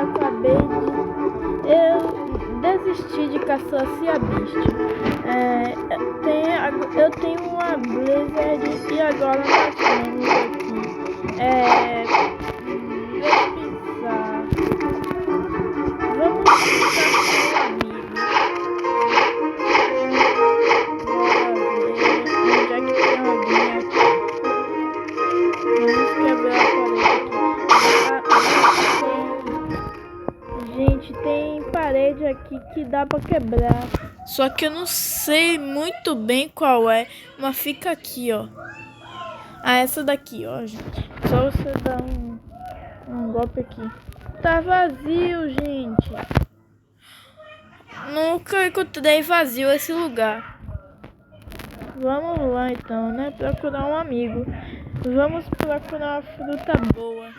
acabei de... Eu desisti de caçar ciabiste. Eu tenho uma Blizzard e agora nós temos aqui. Deixa eu pensar. Vamos ficar com um amigo. Bora ver onde é que tem alguém aqui. Vamos quebrar a parede aqui. Gente, tem parede aqui que dá pra quebrar. Só que eu não sei muito bem qual é. Mas fica aqui, ó. Ah, essa daqui, ó, gente. Só você dar um golpe aqui. Tá vazio, gente. Nunca encontrei vazio esse lugar. Vamos lá então, né? Procurar um amigo. Vamos procurar uma fruta boa.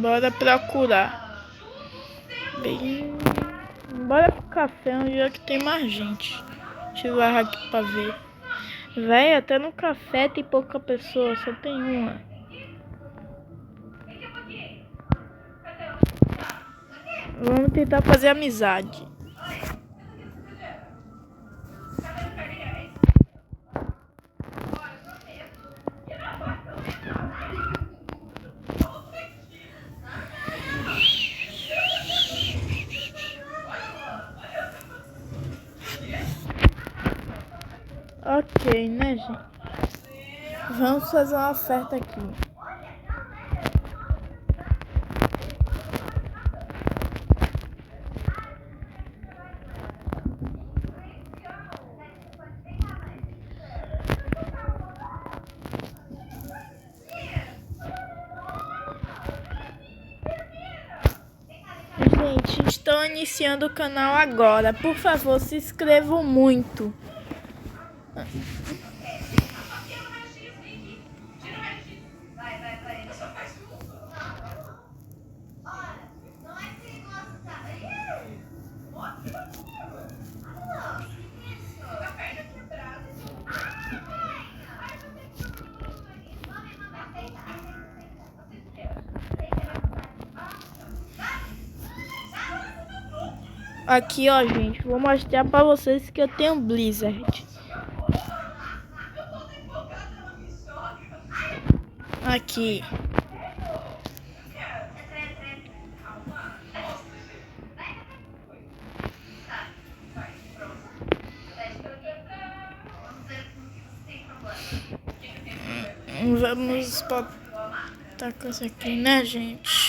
Bora procurar. Bora pro café onde é que tem mais gente. Deixa eu varrar aqui pra ver. Véi, até no café tem pouca pessoa, só tem uma. Vamos tentar fazer amizade. Ok, né, gente? Vamos fazer uma oferta aqui. Gente, estou iniciando o canal agora. Por favor, se inscrevam muito. Aqui, ó, gente, vou mostrar pra vocês que eu tenho Blizzard. Aqui. Vamos botar com isso aqui, né, gente?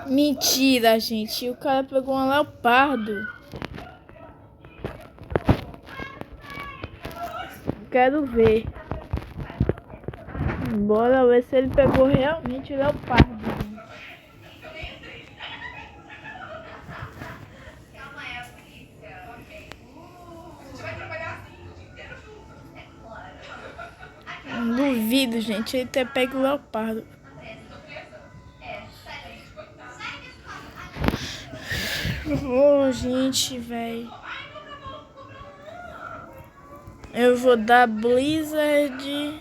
Mentira, gente. O cara pegou um leopardo. Quero ver. Bora ver se ele pegou realmente o leopardo. Duvido, gente, ele ter pego o leopardo. Oh, gente, velho. Eu vou dar Blizzard.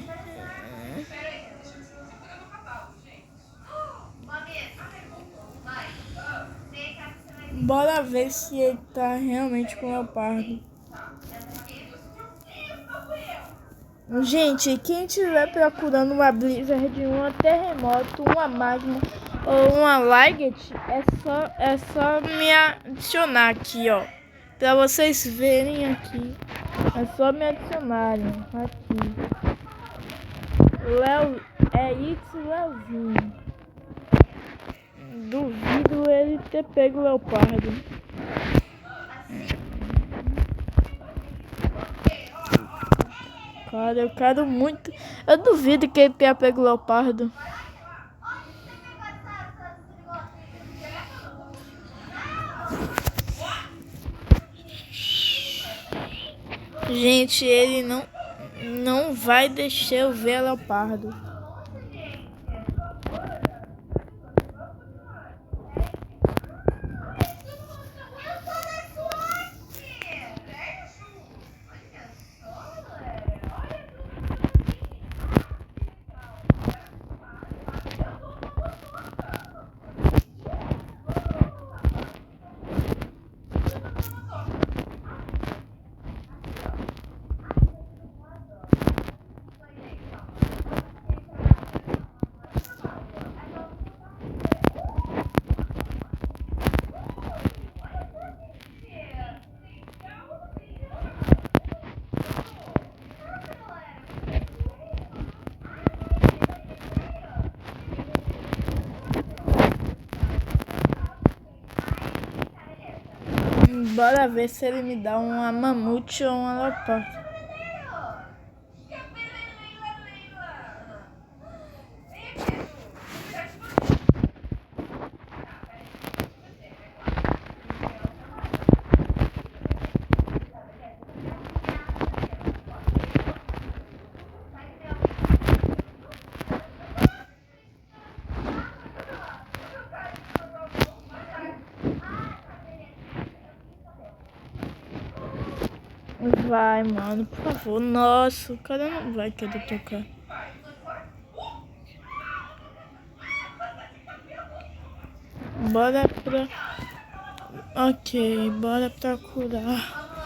Bora ver se ele tá realmente com o leopardo. Gente, quem estiver procurando uma Blizzard, um terremoto, uma magma ou uma Liget, é só me adicionar aqui, ó. Pra vocês verem aqui. É só me adicionarem aqui. Leozinho. Duvido ele ter pego o leopardo. cara. Eu quero muito. Eu duvido que ele tenha pego o leopardo. Gente, ele não vai deixar eu ver o leopardo. Bora ver se ele me dá uma mamute ou uma leopardo. Vai, mano, por favor. Nossa, o cara não vai querer tocar. Bora pra... Ok, bora procurar.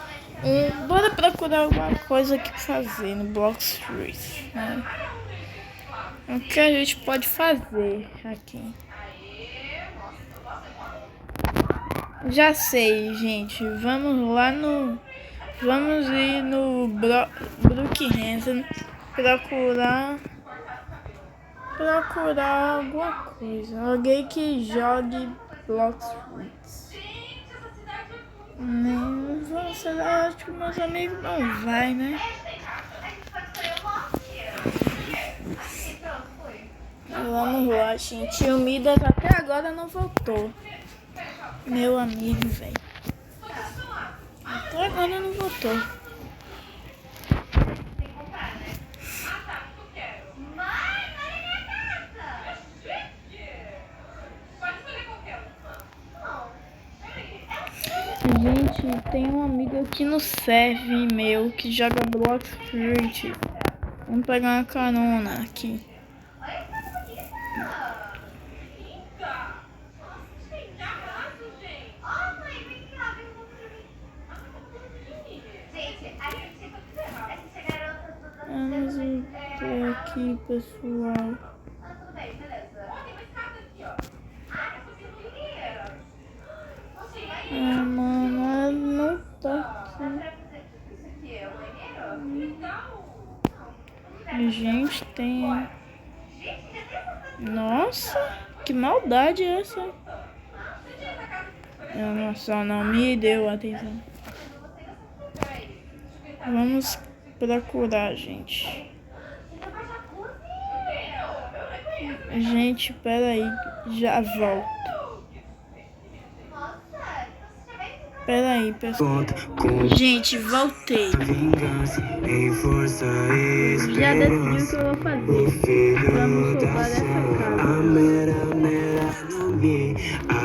Bora procurar alguma coisa que fazer no Blox Street, né? O que a gente pode fazer aqui? Já sei, gente. Vamos ir no Brookhaven procurar alguma coisa. Alguém que jogue Blox Street. Acho que meus amigos não vai, né? Vamos lá, gente. O Midas até agora não voltou. Meu amigo, velho. Até agora não voltou. Gente, tem um amigo aqui no serve meu que joga Blox Street. Vamos pegar uma carona aqui. Vamos ver aqui, pessoal. Mano, ela não tá aqui. Gente, tem... Nossa, que maldade é essa? Nossa, não me deu atenção. Vamos procurar, gente. Gente, peraí, já volto. Peraí, pessoal. Gente, voltei. Já decidi o que eu vou fazer. Vamos roubar essa casa.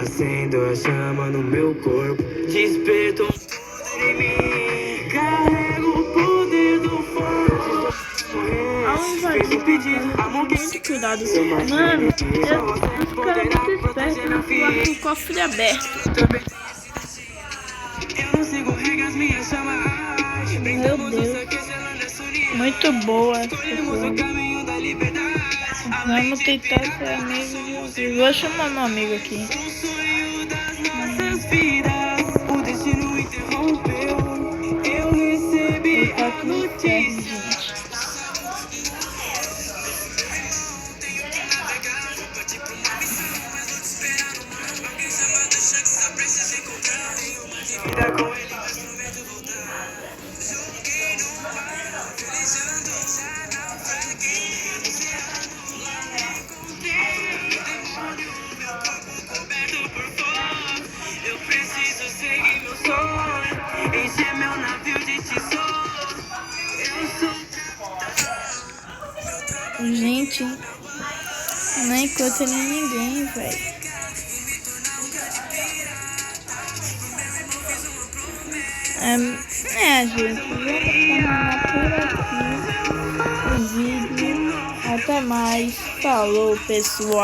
Acendo a chama no meu corpo. Desperto um poder em mim. Carrego o poder do fogo. Ao invadir, muito cuidado. Mano, esse cara é muito esperto. Eu vou com o cofre aberto. Meu Deus, muito boa. Vamos tentar ser amigos de alguém. Vou chamar meu amigo aqui. O destino interrompeu. Eu recebi a notícia. encher meu navio de tesouro. Eu sou. Gente, não encontra ninguém, velho. Gente, vamos terminar por aqui o vídeo. Até mais. Falou, pessoal.